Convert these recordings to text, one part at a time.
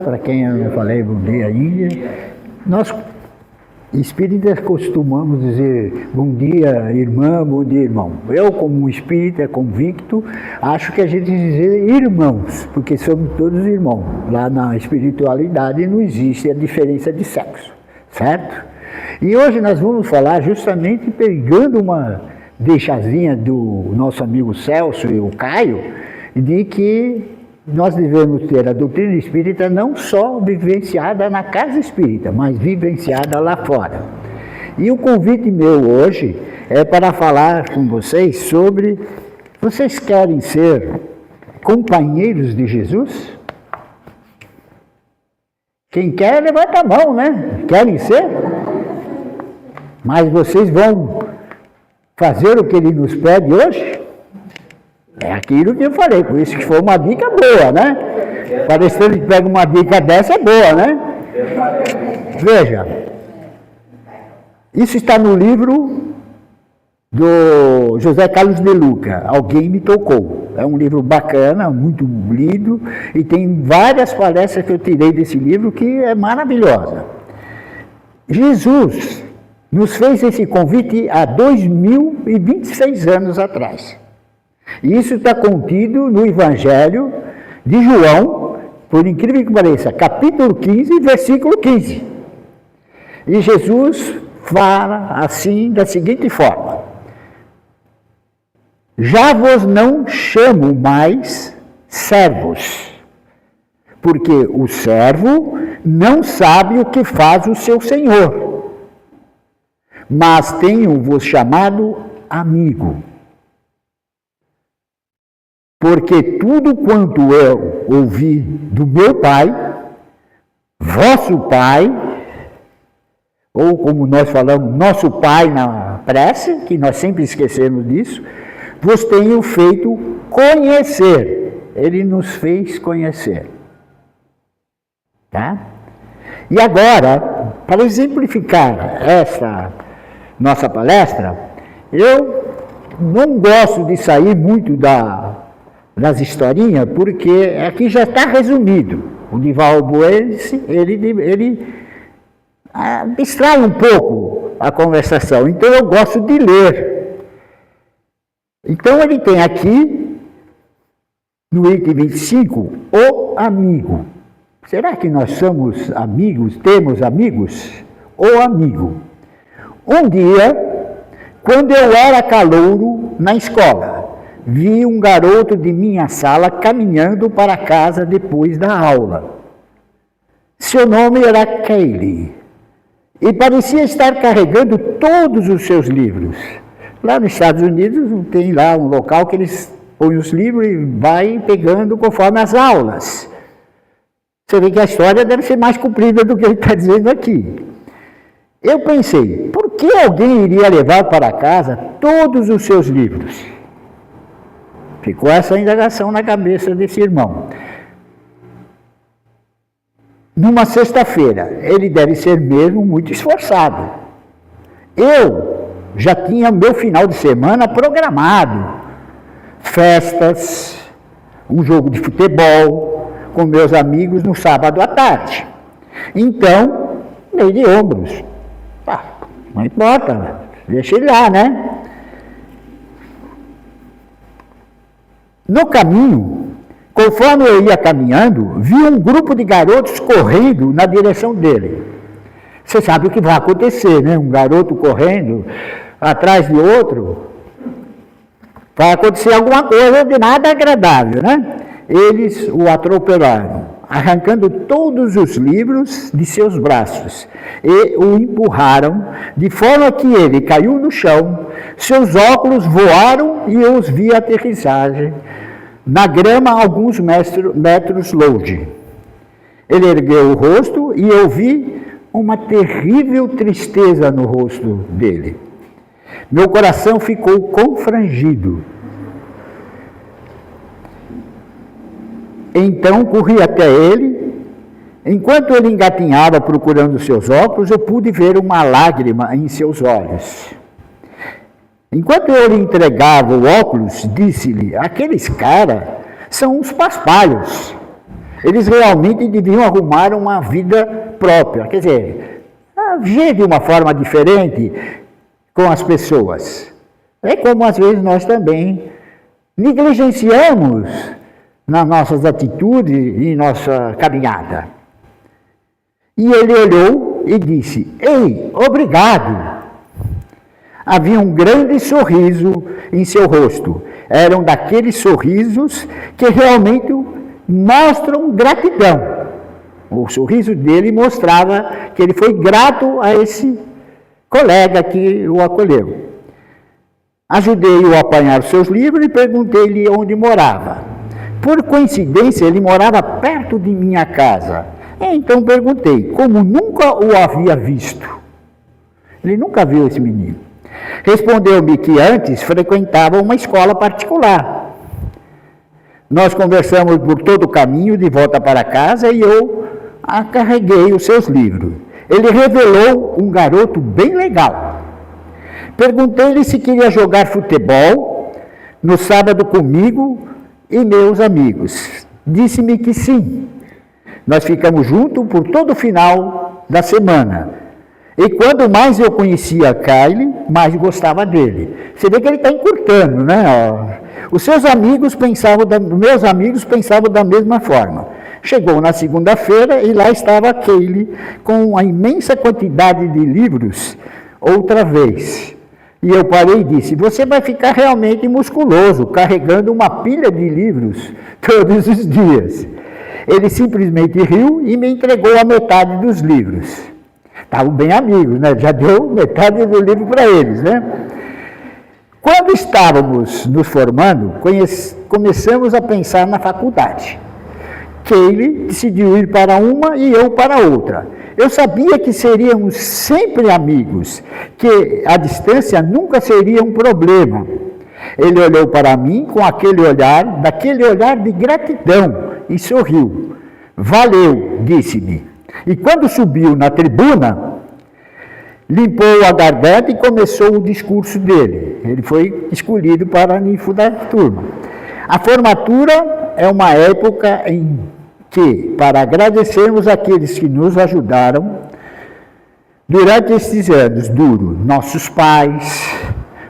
Para quem eu não falei bom dia ainda, nós espíritas costumamos dizer bom dia irmã, bom dia irmão. Eu, como espírita convicto, acho que a gente dizer irmãos, porque somos todos irmãos. Lá na espiritualidade não existe a diferença de sexo, certo? E hoje nós vamos falar justamente pegando uma deixazinha do nosso amigo Celso e o Caio, de que nós devemos ter a doutrina espírita não só vivenciada na casa espírita, mas vivenciada lá fora. E o convite meu hoje é para falar com vocês sobre: vocês querem ser companheiros de Jesus? Quem quer, levanta a mão, né? Querem ser? Mas vocês vão fazer o que ele nos pede hoje? É aquilo que eu falei, por isso que foi uma dica boa, né? Parecendo que pega uma dica dessa, é boa, né? Veja, isso está no livro do José Carlos de Luca, Alguém Me Tocou. É um livro bacana, muito lido, e tem várias palestras que eu tirei desse livro que é maravilhosa. Jesus nos fez esse convite há 2026 anos atrás. E isso está contido no Evangelho de João, por incrível que pareça, capítulo 15, versículo 15. E Jesus fala assim, da seguinte forma: já vos não chamo mais servos, porque o servo não sabe o que faz o seu senhor, mas tenho-vos chamado amigo. Porque tudo quanto eu ouvi do meu Pai, vosso Pai, ou como nós falamos, nosso Pai na prece, que nós sempre esquecemos disso, vos tenho feito conhecer. Ele nos fez conhecer. Tá? E agora, para exemplificar essa nossa palestra, eu não gosto de sair muito das historinhas, porque aqui já está resumido. O Divaldo Boense, ele distrai um pouco a conversação, então eu gosto de ler. Então ele tem aqui, no item 25, o amigo. Será que nós somos amigos, temos amigos? O amigo. Um dia, quando eu era calouro na escola, vi um garoto de minha sala caminhando para casa depois da aula. Seu nome era Kelly e parecia estar carregando todos os seus livros. Lá nos Estados Unidos tem lá um local que eles põem os livros e vai pegando conforme as aulas. Você vê que a história deve ser mais comprida do que ele está dizendo aqui. Eu pensei, por que alguém iria levar para casa todos os seus livros? Ficou essa indagação na cabeça desse irmão. Numa sexta-feira, ele deve ser mesmo muito esforçado. Eu já tinha meu final de semana programado. Festas, um jogo de futebol com meus amigos no sábado à tarde. Então, dei de ombros. Não importa, deixa ele lá, né? No caminho, conforme eu ia caminhando, vi um grupo de garotos correndo na direção dele. Você sabe o que vai acontecer, né? Um garoto correndo atrás de outro, vai acontecer alguma coisa de nada agradável, né? Eles o atropelaram, arrancando todos os livros de seus braços e o empurraram, de forma que ele caiu no chão, seus óculos voaram e eu os vi aterrissagem na grama a alguns metros longe. Ele ergueu o rosto e eu vi uma terrível tristeza no rosto dele. Meu coração ficou confrangido. Então corri até ele. Enquanto ele engatinhava procurando seus óculos, eu pude ver uma lágrima em seus olhos. Enquanto eu lhe entregava o óculos, disse-lhe: aqueles caras são uns paspalhos. Eles realmente deviam arrumar uma vida própria, quer dizer, agir de uma forma diferente com as pessoas. É como às vezes nós também negligenciamos nas nossas atitudes e nossa caminhada. E ele olhou e disse: "Ei, obrigado." Havia um grande sorriso em seu rosto. Eram daqueles sorrisos que realmente mostram gratidão. O sorriso dele mostrava que ele foi grato a esse colega que o acolheu. Ajudei-o a apanhar os seus livros e perguntei-lhe onde morava. Por coincidência, ele morava perto de minha casa. Então perguntei, como nunca o havia visto. Ele nunca viu esse menino. Respondeu-me que antes frequentava uma escola particular. Nós conversamos por todo o caminho de volta para casa e eu carreguei os seus livros. Ele revelou um garoto bem legal. Perguntei-lhe se queria jogar futebol no sábado comigo e meus amigos. Disse-me que sim. Nós ficamos juntos por todo o final da semana. E quando mais eu conhecia Kyle, mais gostava dele. Você vê que ele está encurtando, né? Os seus amigos meus amigos pensavam da mesma forma. Chegou na segunda-feira e lá estava Kyle com a imensa quantidade de livros outra vez. E eu parei e disse: "Você vai ficar realmente musculoso, carregando uma pilha de livros todos os dias." Ele simplesmente riu e me entregou a metade dos livros. Estavam bem amigos, né? Já deu metade do livro para eles, né? Quando estávamos nos formando, começamos a pensar na faculdade. Kyle decidiu ir para uma e eu para outra. Eu sabia que seríamos sempre amigos, que a distância nunca seria um problema. Ele olhou para mim com daquele olhar de gratidão e sorriu. "Valeu", disse-me. E quando subiu na tribuna, limpou a garganta e começou o discurso dele. Ele foi escolhido para ninfo da turma. A formatura é uma época em que, para agradecermos aqueles que nos ajudaram durante esses anos duros, nossos pais,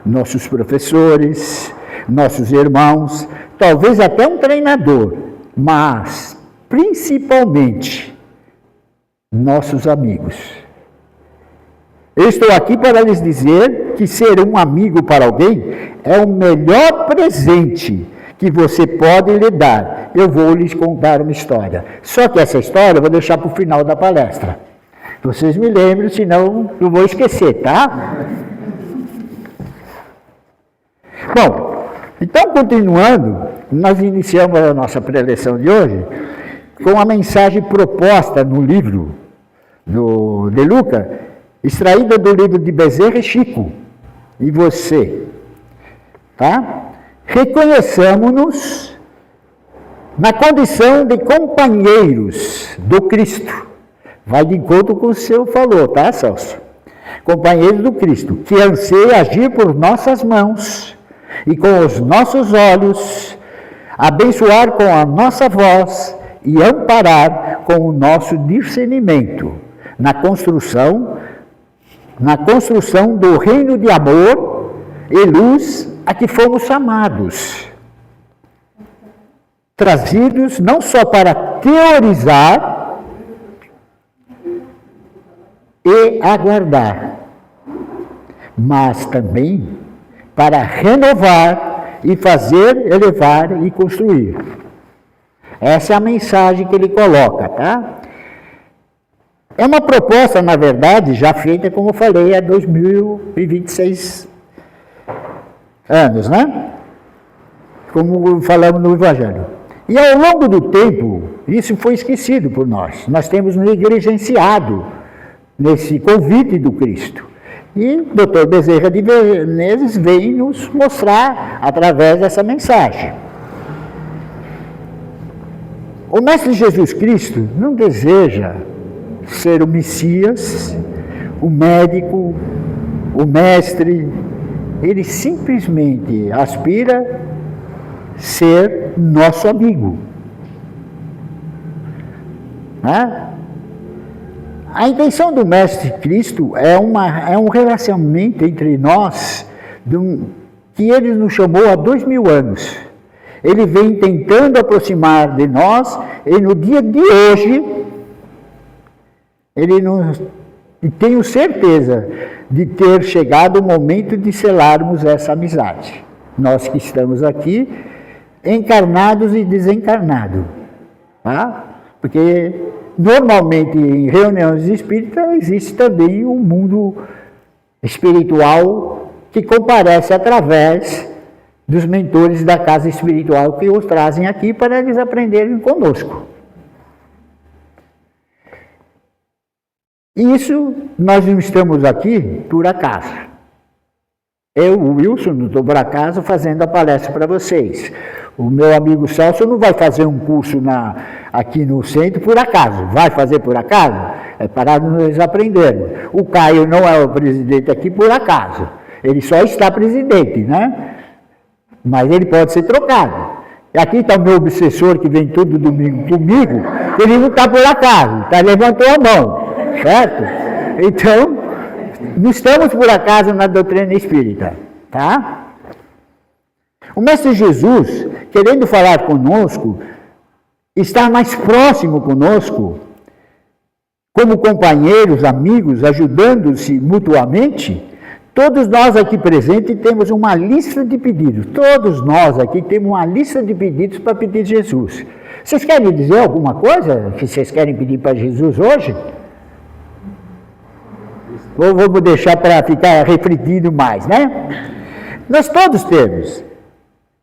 nossos professores, nossos irmãos, talvez até um treinador, mas principalmente nossos amigos. Eu estou aqui para lhes dizer que ser um amigo para alguém é o melhor presente que você pode lhe dar. Eu vou lhes contar uma história. Só que essa história eu vou deixar para o final da palestra. Vocês me lembrem, senão eu vou esquecer, tá? Bom, então continuando, nós iniciamos a nossa preleção de hoje com a mensagem proposta no livro de Lucas, extraída do livro de Bezerra e Chico, e você, tá? Reconheçamos-nos na condição de companheiros do Cristo. Vai de encontro com o senhor falou, tá, Celso? Companheiros do Cristo, que anseia agir por nossas mãos e com os nossos olhos, abençoar com a nossa voz e amparar com o nosso discernimento na construção do reino de amor e luz a que fomos chamados, trazidos não só para teorizar e aguardar, mas também para renovar e fazer, elevar e construir. Essa é a mensagem que ele coloca, tá? É uma proposta, na verdade, já feita, como eu falei, há 2026 anos, né? Como falamos no Evangelho. E ao longo do tempo, isso foi esquecido por nós. Nós temos negligenciado nesse convite do Cristo. E o Dr. Bezerra de Menezes vem nos mostrar através dessa mensagem. O Mestre Jesus Cristo não deseja ser o Messias, o médico, o mestre. Ele simplesmente aspira ser nosso amigo. Né? A intenção do Mestre Cristo é um relacionamento entre nós que ele nos chamou há 2000 anos. Ele vem tentando aproximar de nós e no dia de hoje, e tenho certeza de ter chegado o momento de selarmos essa amizade. Nós que estamos aqui, encarnados e desencarnados. Tá? Porque normalmente em reuniões espíritas existe também um mundo espiritual que comparece através dos mentores da casa espiritual que os trazem aqui para eles aprenderem conosco. E isso nós não estamos aqui por acaso. Eu, o Wilson, não estou por acaso fazendo a palestra para vocês. O meu amigo Celso não vai fazer um curso aqui no centro por acaso. Vai fazer por acaso? É para nós aprendermos. O Caio não é o presidente aqui por acaso. Ele só está presidente, né? Mas ele pode ser trocado. Aqui está o meu obsessor que vem todo domingo comigo. Ele não está por acaso, levantou a mão, certo? Então, não estamos por acaso na doutrina espírita, tá? O Mestre Jesus, querendo falar conosco, estar mais próximo conosco, como companheiros, amigos, ajudando-se mutuamente. Todos nós aqui presentes temos uma lista de pedidos. Todos nós aqui temos uma lista de pedidos para pedir Jesus. Vocês querem dizer alguma coisa que vocês querem pedir para Jesus hoje? Ou vamos deixar para ficar refletindo mais, né? Nós todos temos.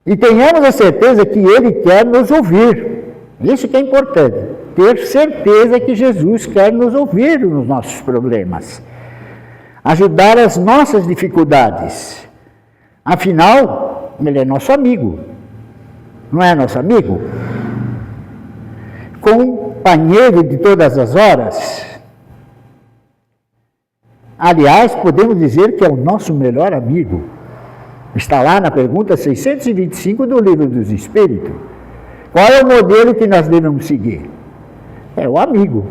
E tenhamos a certeza que Ele quer nos ouvir. Isso que é importante. Ter certeza que Jesus quer nos ouvir nos nossos problemas. Ajudar as nossas dificuldades. Afinal, Ele é nosso amigo. Não é nosso amigo? Companheiro de todas as horas. Aliás, podemos dizer que é o nosso melhor amigo. Está lá na pergunta 625 do Livro dos Espíritos. Qual é o modelo que nós devemos seguir? É o amigo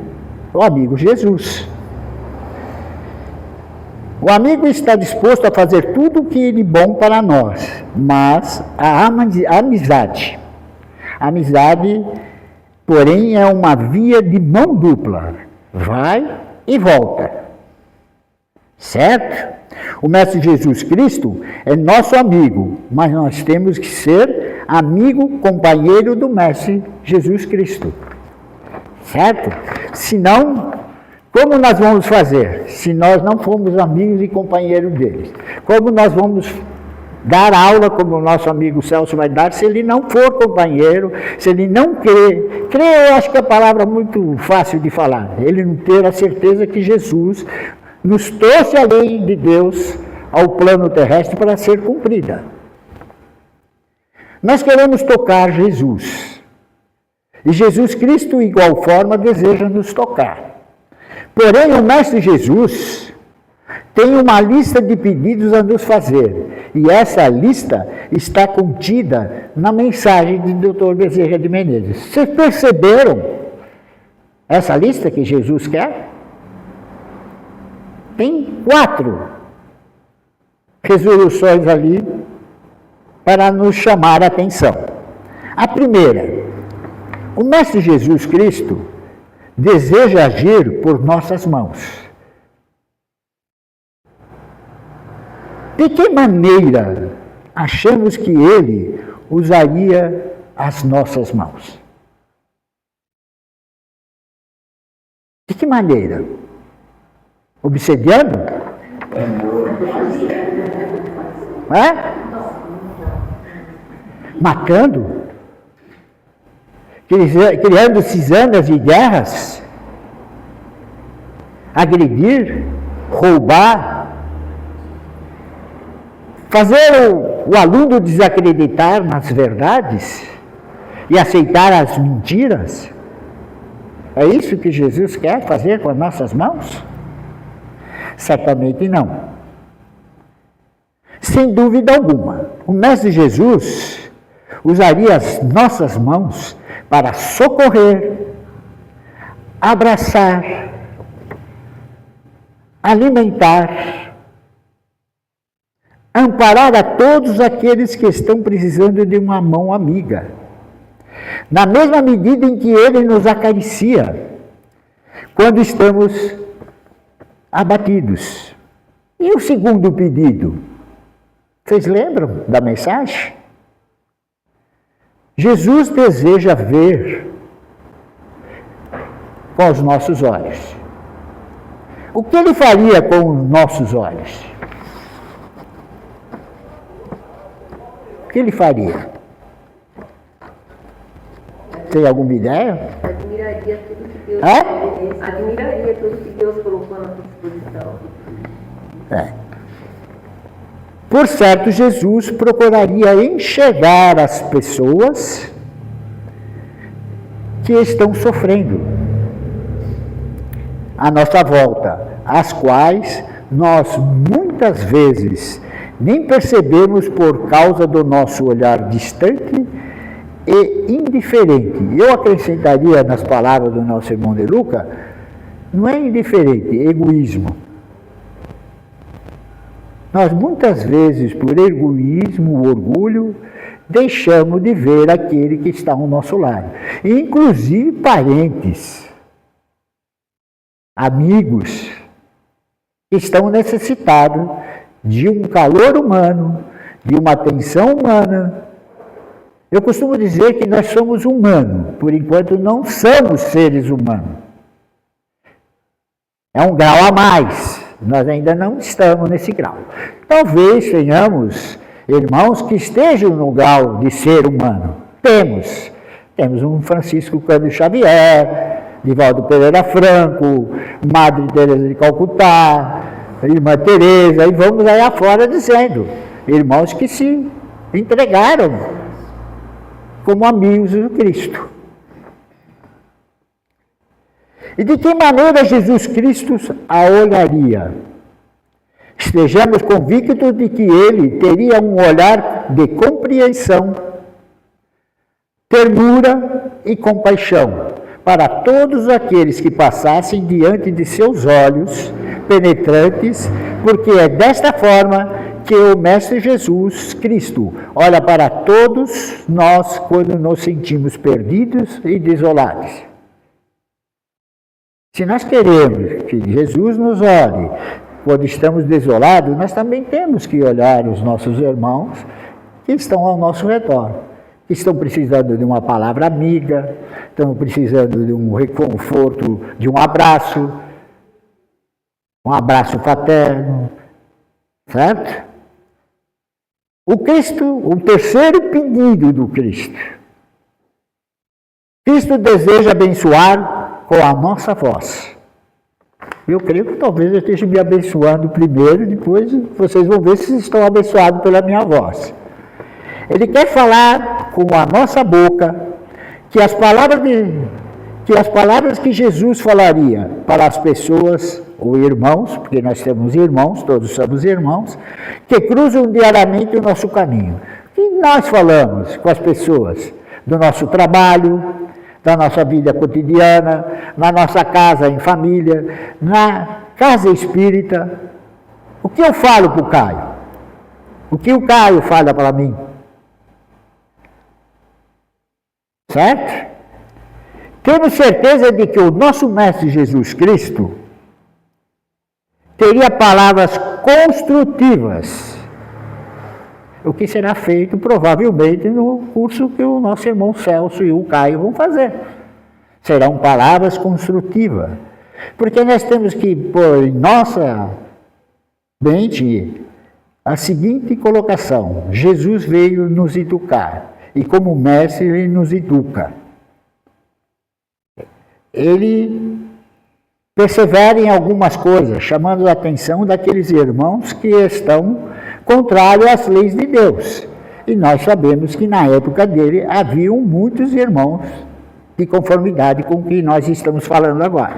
Jesus. O amigo está disposto a fazer tudo o que ele bom para nós, mas a amizade, porém, é uma via de mão dupla, vai e volta, certo? O Mestre Jesus Cristo é nosso amigo, mas nós temos que ser amigo, companheiro do Mestre Jesus Cristo, certo? Senão, como nós vamos fazer se nós não formos amigos e companheiros deles? Como nós vamos dar aula, como o nosso amigo Celso vai dar, se ele não for companheiro, se ele não crer? Crer, eu acho que é a palavra muito fácil de falar. Ele não ter a certeza que Jesus nos trouxe a lei de Deus ao plano terrestre para ser cumprida. Nós queremos tocar Jesus. E Jesus Cristo, de igual forma, deseja nos tocar. Porém, o Mestre Jesus tem uma lista de pedidos a nos fazer. E essa lista está contida na mensagem do Dr. Bezerra de Menezes. Vocês perceberam essa lista que Jesus quer? Tem 4 resoluções ali para nos chamar a atenção. A primeira, o Mestre Jesus Cristo deseja agir por nossas mãos. De que maneira achamos que Ele usaria as nossas mãos? De que maneira? Obsediando? Matando? Criando cisanas e guerras? Agredir? Roubar? Fazer o aluno desacreditar nas verdades e aceitar as mentiras? É isso que Jesus quer fazer com as nossas mãos? Certamente não. Sem dúvida alguma, o Mestre Jesus usaria as nossas mãos para socorrer, abraçar, alimentar, amparar a todos aqueles que estão precisando de uma mão amiga. Na mesma medida em que Ele nos acaricia, quando estamos abatidos. E o segundo pedido? Vocês lembram da mensagem? Jesus deseja ver com os nossos olhos. O que Ele faria com os nossos olhos? O que Ele faria? Tem alguma ideia? Admiraria tudo que Deus admiraria tudo que Deus colocou na disposição. Por certo, Jesus procuraria enxergar as pessoas que estão sofrendo à nossa volta, as quais nós muitas vezes nem percebemos por causa do nosso olhar distante e indiferente. Eu acrescentaria nas palavras do nosso irmão De Luca, não é indiferente, é egoísmo. Nós muitas vezes, por egoísmo, orgulho, deixamos de ver aquele que está ao nosso lado. Inclusive parentes, amigos, que estão necessitados de um calor humano, de uma atenção humana. Eu costumo dizer que nós somos humanos, por enquanto não somos seres humanos. É um grau a mais, nós ainda não estamos nesse grau. Talvez tenhamos irmãos que estejam no grau de ser humano. Temos um Francisco Cândido Xavier, Divaldo Pereira Franco, Madre Teresa de Calcutá, Irmã Teresa, e vamos aí afora dizendo, irmãos que se entregaram como amigos de Cristo. E de que maneira Jesus Cristo a olharia? Estejamos convictos de que Ele teria um olhar de compreensão, ternura e compaixão para todos aqueles que passassem diante de seus olhos penetrantes, porque é desta forma que o Mestre Jesus Cristo olha para todos nós quando nos sentimos perdidos e desolados. Se nós queremos que Jesus nos olhe quando estamos desolados, nós também temos que olhar os nossos irmãos que estão ao nosso redor, que estão precisando de uma palavra amiga, estão precisando de um reconforto, de um abraço fraterno, certo? O terceiro pedido do Cristo. Cristo deseja abençoar com a nossa voz. Eu creio que talvez eu esteja me abençoando primeiro, depois vocês vão ver se estão abençoados pela minha voz. Ele quer falar com a nossa boca que as palavras que Jesus falaria para as pessoas, ou irmãos, porque nós temos irmãos, todos somos irmãos, que cruzam diariamente o nosso caminho. O que nós falamos com as pessoas do nosso trabalho, da nossa vida cotidiana, na nossa casa em família, na casa espírita? O que eu falo para o Caio? O que o Caio fala para mim? Certo? Temos certeza de que o nosso Mestre Jesus Cristo teria palavras construtivas, o que será feito provavelmente no curso que o nosso irmão Celso e o Caio vão fazer. Serão palavras construtivas, porque nós temos que pôr em nossa mente a seguinte colocação: Jesus veio nos educar, e como mestre ele nos educa. Ele persevera em algumas coisas, chamando a atenção daqueles irmãos que estão contrários às leis de Deus. E nós sabemos que na época dele haviam muitos irmãos de conformidade com o que nós estamos falando agora.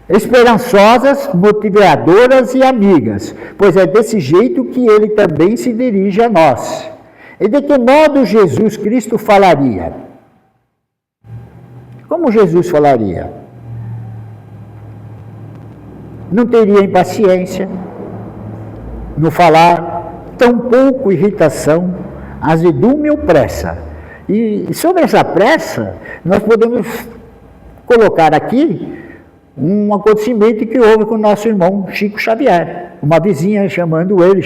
Esperançosas, motivadoras e amigas, pois é desse jeito que ele também se dirige a nós. E de que modo Jesus Cristo falaria? Como Jesus falaria? Não teria impaciência no falar, tampouco irritação, azedume ou pressa. E sobre essa pressa, nós podemos colocar aqui um acontecimento que houve com o nosso irmão Chico Xavier. Uma vizinha chamando ele,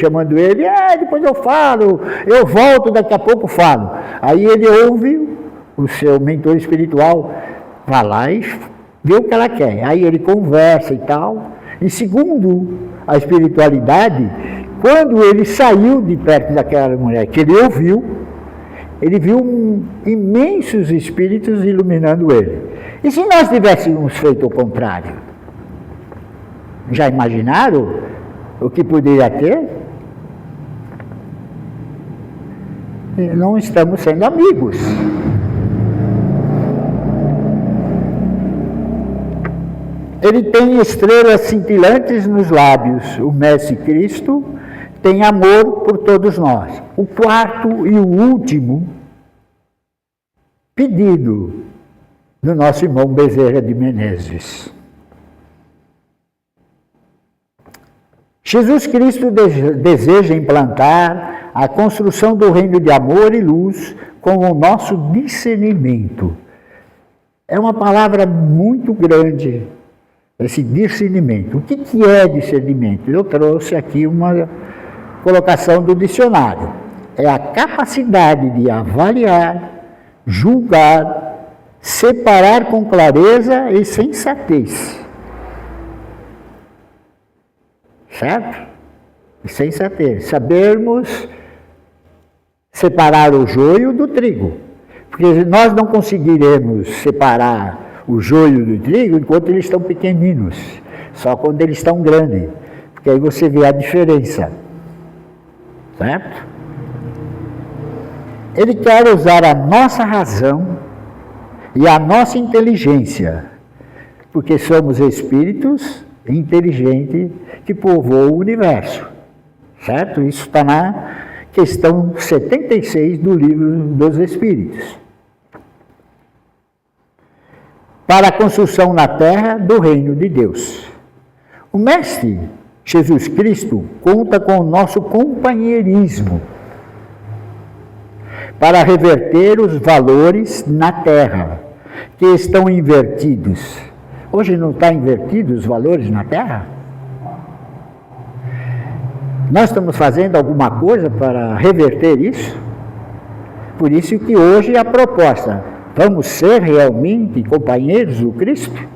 depois eu falo, eu volto, daqui a pouco falo. Aí ele ouve o seu mentor espiritual, vai lá e vê o que ela quer. Aí ele conversa e tal. E segundo a espiritualidade, quando ele saiu de perto daquela mulher que ele ouviu, ele viu imensos espíritos iluminando ele. E se nós tivéssemos feito o contrário? Já imaginaram o que poderia ter? Não estamos sendo amigos. Ele tem estrelas cintilantes nos lábios. O Mestre Cristo tem amor por todos nós. O quarto e o último pedido do nosso irmão Bezerra de Menezes. Jesus Cristo deseja implantar a construção do reino de amor e luz com o nosso discernimento. É uma palavra muito grande, esse discernimento. O que é discernimento? Eu trouxe aqui uma colocação do dicionário. É a capacidade de avaliar, julgar, separar com clareza e sensatez. Certo? Sensatez. Sabermos separar o joio do trigo. Porque nós não conseguiremos separar o joio do trigo enquanto eles estão pequeninos. Só quando eles estão grandes. Porque aí você vê a diferença. Certo? Ele quer usar a nossa razão e a nossa inteligência, porque somos espíritos inteligentes que povoam o universo. Certo? Isso está na questão 76 do Livro dos Espíritos. Para a construção na terra do reino de Deus. O Mestre Jesus Cristo conta com o nosso companheirismo para reverter os valores na terra, que estão invertidos. Hoje não está invertidos os valores na terra? Nós estamos fazendo alguma coisa para reverter isso? Por isso que hoje a proposta, vamos ser realmente companheiros do Cristo?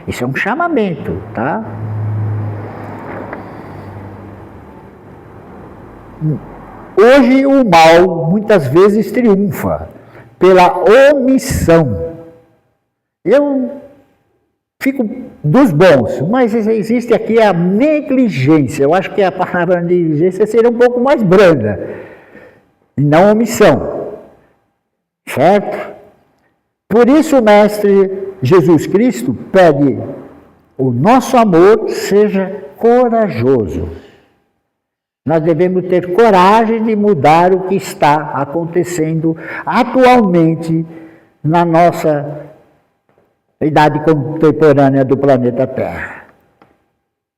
Isso é um chamamento, tá? Hoje o mal muitas vezes triunfa pela omissão. Eu fico dos bons, mas existe aqui a negligência. Eu acho que a palavra negligência seria um pouco mais branda, e não omissão. Certo? Por isso o Mestre Jesus Cristo pede o nosso amor seja corajoso. Nós devemos ter coragem de mudar o que está acontecendo atualmente na nossa idade contemporânea do planeta Terra.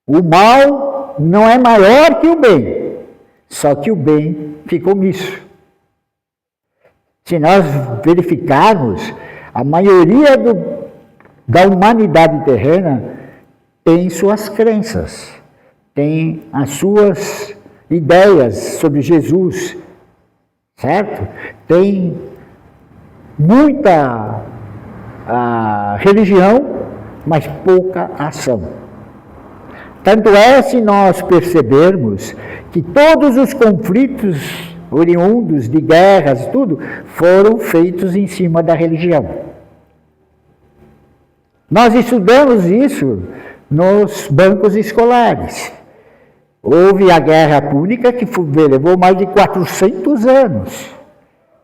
O mal não é maior que o bem, só que o bem fica omisso. Se nós verificarmos, a maioria da humanidade terrena tem suas crenças, tem as suas ideias sobre Jesus, certo? Tem muita religião, mas pouca ação. Tanto é se nós percebermos que todos os conflitos oriundos de guerras, tudo, foram feitos em cima da religião. Nós estudamos isso nos bancos escolares. Houve a Guerra Púnica que levou mais de 400 anos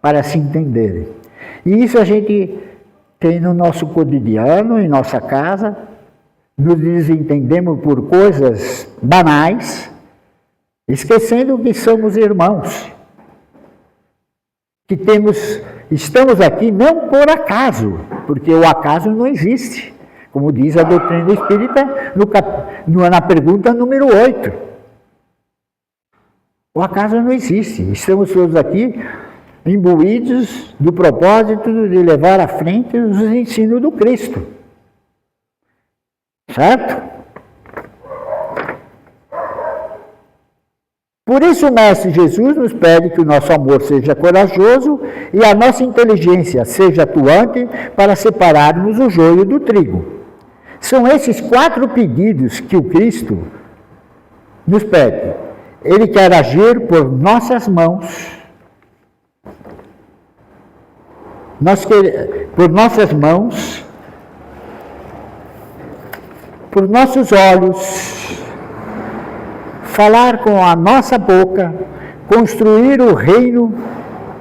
para se entenderem. E isso a gente tem no nosso cotidiano, em nossa casa, nos desentendemos por coisas banais, esquecendo que somos irmãos, que temos estamos aqui não por acaso, porque o acaso não existe, como diz a doutrina espírita na pergunta número 8. O acaso não existe, estamos todos aqui imbuídos do propósito de levar à frente os ensinos do Cristo. Certo? Por isso o Mestre Jesus nos pede que o nosso amor seja corajoso e a nossa inteligência seja atuante para separarmos o joio do trigo. São esses 4 pedidos que o Cristo nos pede. Ele quer agir por nossas mãos, por nossas mãos, por nossos olhos, falar com a nossa boca, construir o reino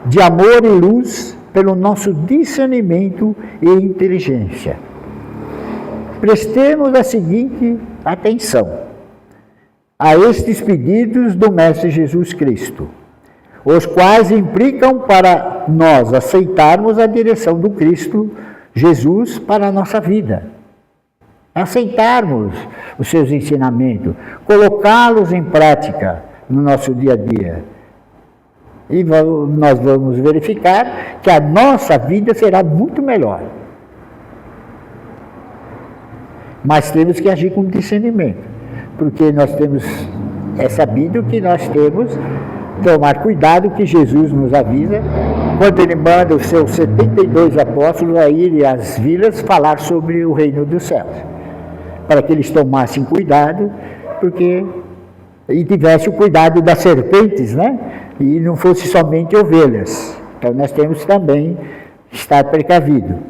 de amor e luz pelo nosso discernimento e inteligência. Prestemos a seguinte atenção a estes pedidos do Mestre Jesus Cristo, os quais implicam para nós aceitarmos a direção do Cristo Jesus para a nossa vida. Aceitarmos os seus ensinamentos, colocá-los em prática no nosso dia a dia. E nós vamos verificar que a nossa vida será muito melhor. Mas temos que agir com discernimento, porque nós temos, é sabido que nós temos tomar cuidado, que Jesus nos avisa, quando ele manda os seus 72 apóstolos a irem às vilas falar sobre o reino dos céus, para que eles tomassem cuidado, e tivessem o cuidado das serpentes, né? E não fosse somente ovelhas. Então nós temos também que estar precavido.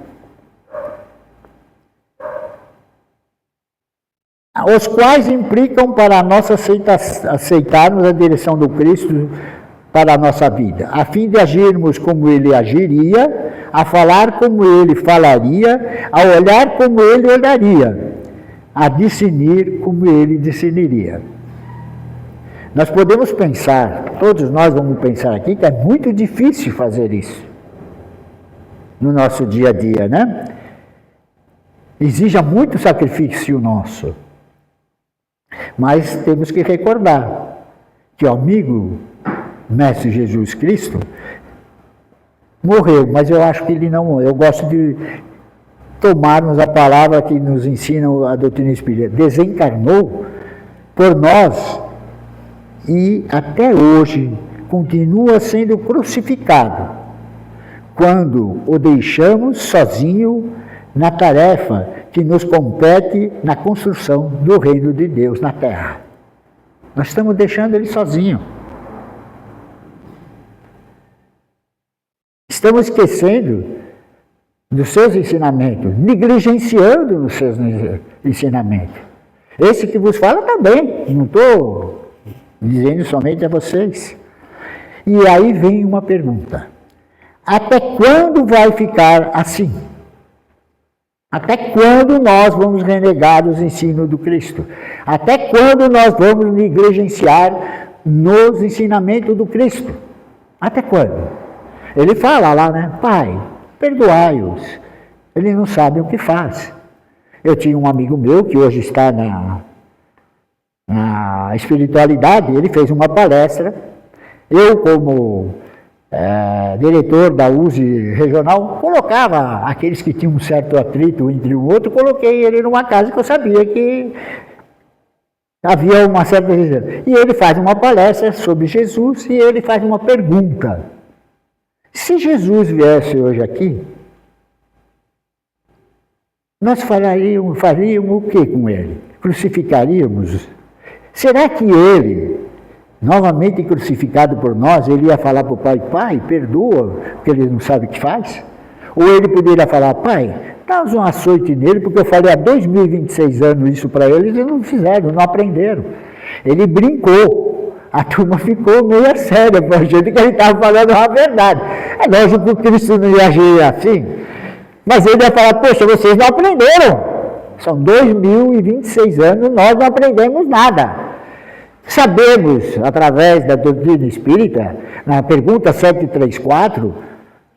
Os quais implicam para nós aceitarmos a direção do Cristo para a nossa vida, a fim de agirmos como ele agiria, a falar como ele falaria, a olhar como ele olharia, a discernir como ele discerniria. Nós podemos pensar, todos nós vamos pensar aqui, que é muito difícil fazer isso no nosso dia a dia, né? Exija muito sacrifício nosso. Mas temos que recordar que o amigo Mestre Jesus Cristo morreu, mas eu acho que ele não morreu. Eu gosto de tomarmos a palavra que nos ensina a doutrina espírita. Desencarnou por nós e até hoje continua sendo crucificado quando o deixamos sozinho na tarefa que nos compete na construção do reino de Deus na Terra. Nós estamos deixando ele sozinho. Estamos esquecendo dos seus ensinamentos, negligenciando os seus ensinamentos. Esse que vos fala também, não estou dizendo somente a vocês. E aí vem uma pergunta: até quando vai ficar assim? Até quando nós vamos renegar os ensinos do Cristo? Até quando nós vamos negligenciar nos ensinamentos do Cristo? Até quando? Ele fala lá, né? Pai, perdoai-os. Eles não sabem o que faz. Eu tinha um amigo meu que hoje está na espiritualidade, ele fez uma palestra. Eu, como diretor da USE regional, colocava aqueles que tinham um certo atrito entre um outro, coloquei ele numa casa que eu sabia que havia uma certa... E ele faz uma palestra sobre Jesus e ele faz uma pergunta. Se Jesus viesse hoje aqui, nós faríamos o que com ele? Crucificaríamos? Será que ele, novamente crucificado por nós, ele ia falar para o pai: pai, perdoa, porque ele não sabe o que faz? Ou ele poderia falar: pai, dá um açoite nele, porque eu falei há 2026 anos isso para eles e não fizeram, não aprenderam. Ele brincou. A turma ficou meio séria, por gente que ele estava falando a verdade. É lógico que o Cristo não ia agir assim, mas ele ia falar: poxa, vocês não aprenderam. São 2026 anos, nós não aprendemos nada. Sabemos, através da doutrina espírita, na pergunta 734,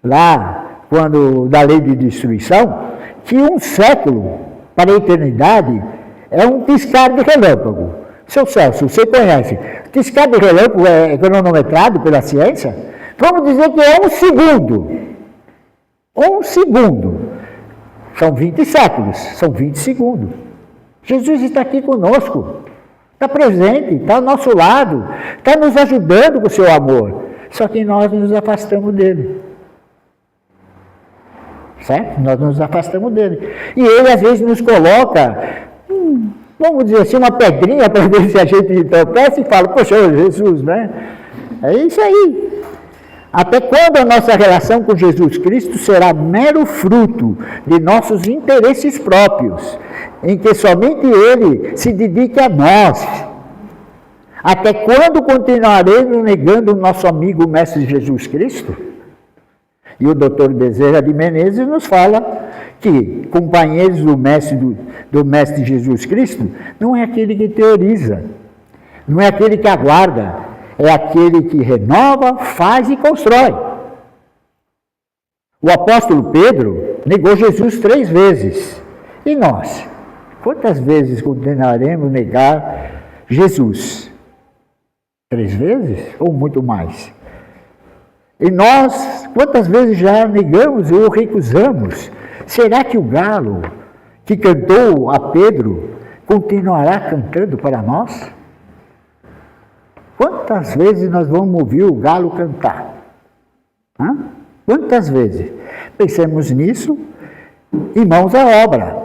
lá, quando da lei de destruição, que um século para a eternidade é um piscar de relâmpago. Seu Celso, você conhece? Piscar de relâmpago é cronometrado pela ciência? Vamos dizer que é um segundo. Um segundo. São 20 séculos, são 20 segundos. Jesus está aqui conosco, está presente, está ao nosso lado, está nos ajudando com o seu amor. Só que nós nos afastamos dele. Certo? Nós nos afastamos dele. E ele às vezes nos coloca, vamos dizer assim, uma pedrinha para ver se a gente tropeça e fala, poxa, Jesus, né? É isso aí. Até quando a nossa relação com Jesus Cristo será mero fruto de nossos interesses próprios, em que somente Ele se dedique a nós? Até quando continuaremos negando o nosso amigo Mestre Jesus Cristo? E o Dr. Bezerra de Menezes nos fala que companheiros do Mestre Jesus Cristo não é aquele que teoriza, não é aquele que aguarda, é aquele que renova, faz e constrói. O apóstolo Pedro negou Jesus 3 vezes. E nós? Quantas vezes continuaremos a negar Jesus? 3 vezes? Ou muito mais? E nós, quantas vezes já negamos ou recusamos? Será que o galo que cantou a Pedro continuará cantando para nós? Quantas vezes nós vamos ouvir o galo cantar? Quantas vezes? Pensemos nisso e mãos à obra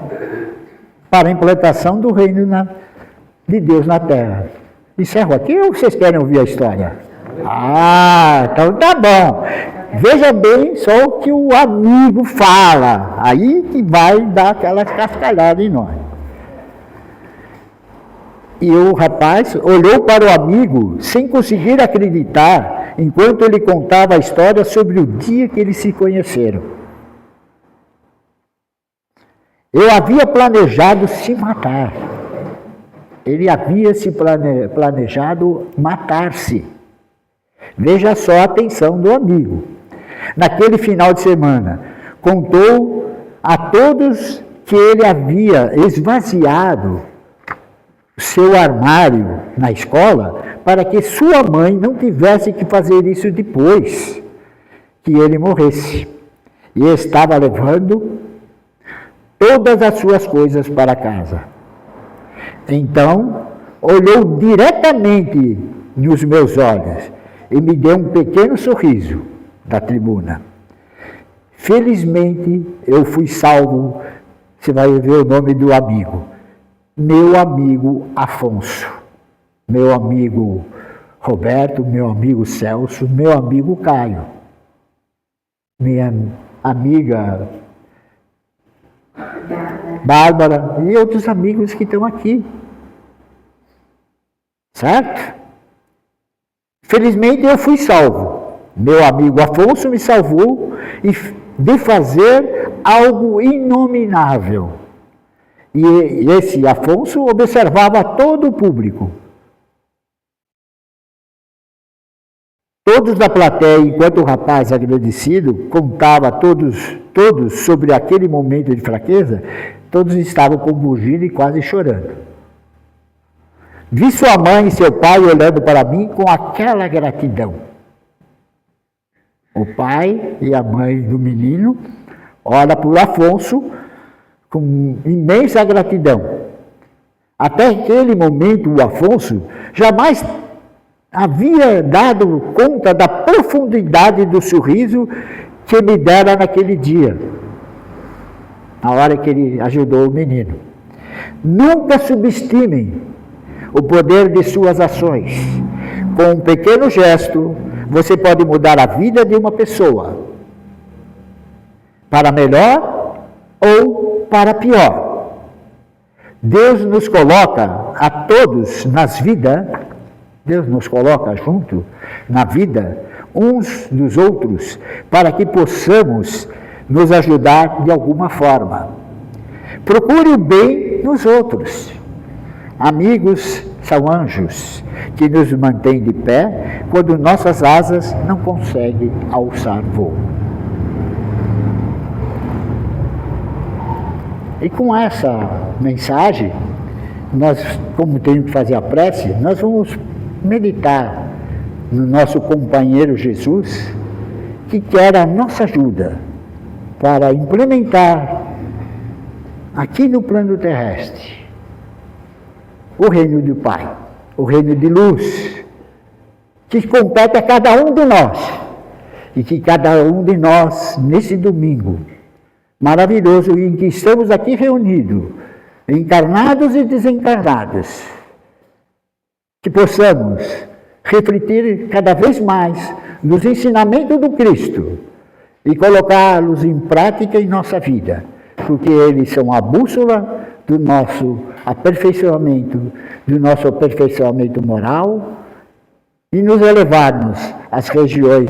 para a implantação do reino de Deus na terra. Encerro aqui ou vocês querem ouvir a história? Então tá bom. Veja bem só o que o amigo fala. Aí que vai dar aquela cascalhada em nós. E o rapaz olhou para o amigo sem conseguir acreditar, enquanto ele contava a história sobre o dia que eles se conheceram. Eu havia planejado se matar. Ele havia se planejado matar-se. Veja só a atenção do amigo. Naquele final de semana, contou a todos que ele havia esvaziado seu armário na escola para que sua mãe não tivesse que fazer isso depois que ele morresse. E estava levando todas as suas coisas para casa. Então, olhou diretamente nos meus olhos e me deu um pequeno sorriso da tribuna. Felizmente, eu fui salvo. Você vai ver o nome do amigo. Meu amigo Afonso, meu amigo Roberto, meu amigo Celso, meu amigo Caio, minha amiga Bárbara e outros amigos que estão aqui. Certo? Felizmente eu fui salvo. Meu amigo Afonso me salvou de fazer algo inominável. E esse Afonso observava todo o público. Todos da plateia, enquanto o rapaz agradecido contava todos sobre aquele momento de fraqueza, todos estavam convulgindo e quase chorando. Vi sua mãe e seu pai olhando para mim com aquela gratidão. O pai e a mãe do menino olham para o Afonso com imensa gratidão. Até aquele momento, o Afonso jamais havia dado conta da profundidade do sorriso que me dera naquele dia, na hora que ele ajudou o menino. Nunca subestimem o poder de suas ações. Com um pequeno gesto, você pode mudar a vida de uma pessoa para melhor ou para pior. Deus nos coloca a todos nas vidas, Deus nos coloca junto na vida uns dos outros para que possamos nos ajudar de alguma forma. Procure o bem nos outros. Amigos são anjos que nos mantêm de pé quando nossas asas não conseguem alçar voo. E com essa mensagem, nós, como temos que fazer a prece, nós vamos meditar no nosso companheiro Jesus, que quer a nossa ajuda para implementar aqui no plano terrestre o reino do Pai, o reino de luz, que compete a cada um de nós, e que cada um de nós, nesse domingo maravilhoso em que estamos aqui reunidos, encarnados e desencarnados, que possamos refletir cada vez mais nos ensinamentos do Cristo e colocá-los em prática em nossa vida, porque eles são a bússola do nosso aperfeiçoamento moral e nos elevarmos às regiões